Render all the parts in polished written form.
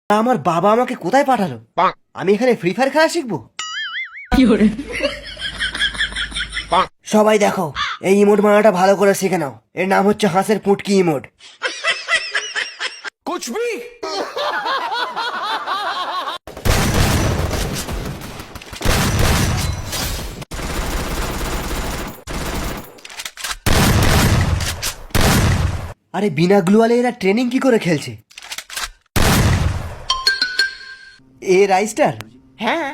আমার বাবা আমাকে কোথায় পাঠালো? আমি এখানে ফ্রি ফায়ার খেলা শিখবো? সবাই দেখো, এই ইমোট বানানোটা ভালো করে শিখে নাও। এর নাম হচ্ছে হাঁসের পুটকি ইমোট। আরে বিনা গ্লুয়ালে এরা ট্রেনিং কি করে খেলছে? এ রাইস্টার? হ্যাঁ,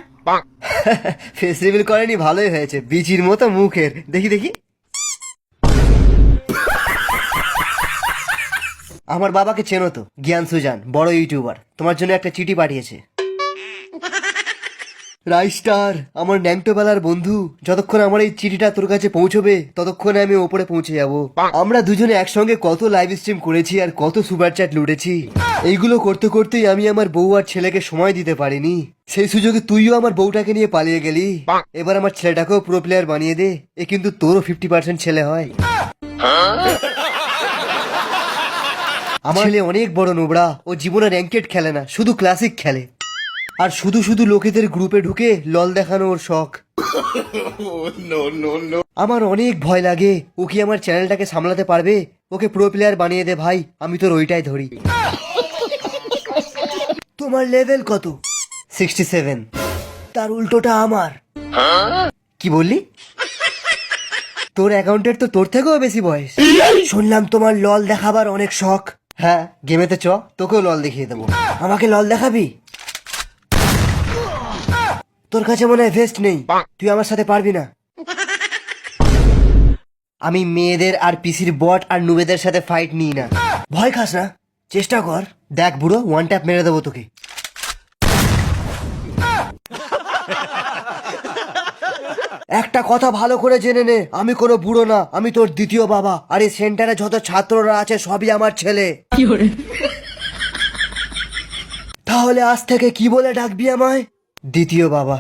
ফেস রিভিল করেনি, ভালোই হয়েছে। বিচির মতো মুখের, দেখি দেখি। আমার বাবাকে চেনো তো, জ্ঞান সুজান, বড় ইউটিউবার। তোমার জন্য একটা চিঠি পাঠিয়েছে। রাইস্টার, আমার ন্যাংটোবেলার বন্ধু, যতক্ষণ আমার এই চিঠিটা তোর কাছে পৌঁছবে ততক্ষণে আমি ওপরে পৌঁছে যাব। আমরা দুজনে একসঙ্গে কত লাইভ স্ট্রিম করেছি আর কত সুপার চ্যাট লুটেছি। এইগুলো করতে করতেই আমি আমার বউ আর ছেলেকে সময় দিতে পারিনি। সেই সুযোগে তুইও আমার বউটাকে নিয়ে পালিয়ে গেলি। এবার আমার ছেলেটাকেও প্রো প্লেয়ার বানিয়ে দে। এ কিন্তু তোরও 50% ছেলে হয়। আমার ছেলে অনেক বড় নোবড়া। ও জীবনে র্যাঙ্কেড খেলে না, শুধু ক্লাসিক খেলে। আর শুধু শুধু লোকেদের গ্রুপে ঢুকে লল দেখানো ওর শখ। আমার অনেক ভয় লাগে। ও কি আমার চ্যানেলটাকে সামলাতে পারবে? ওকে প্রো প্লেয়ার বানিয়ে দে ভাই, আমি তোর ওইটাই ধরি। তোমার লেভেল কত? 67। তার উল্টোটা আমার। কি বললি? তোর অ্যাকাউন্টের তো তোর থেকেও বেশি বয়স। শুনলাম তোমার লল দেখাবার অনেক শখ। হ্যাঁ, গেমেতে চ, তোকেও লল দেখিয়ে দেবো। আমাকে লল দেখাবি? তোর কাছে মনে হয় ভেস্ট নেই, তুই আমার সাথে পারবি না। আমি মেয়েদের আর পিসির বট আর নুবেদের সাথে ফাইট নিই না। ভয় খাস না, চেষ্টা কর। দেখ বুড়ো, ওয়ান ট্যাপ মেরে দেবো তোকে। একটা কথা ভালো করে জেনে নে, আমি কোনো বুড়ো না, আমি তোর দ্বিতীয় বাবা। আর এই সেন্টারে যত ছাত্ররা আছে সবই আমার ছেলে। তাহলে আজ থেকে কি বলে ডাকবি আমায়? দ্বিতীয় বাবা।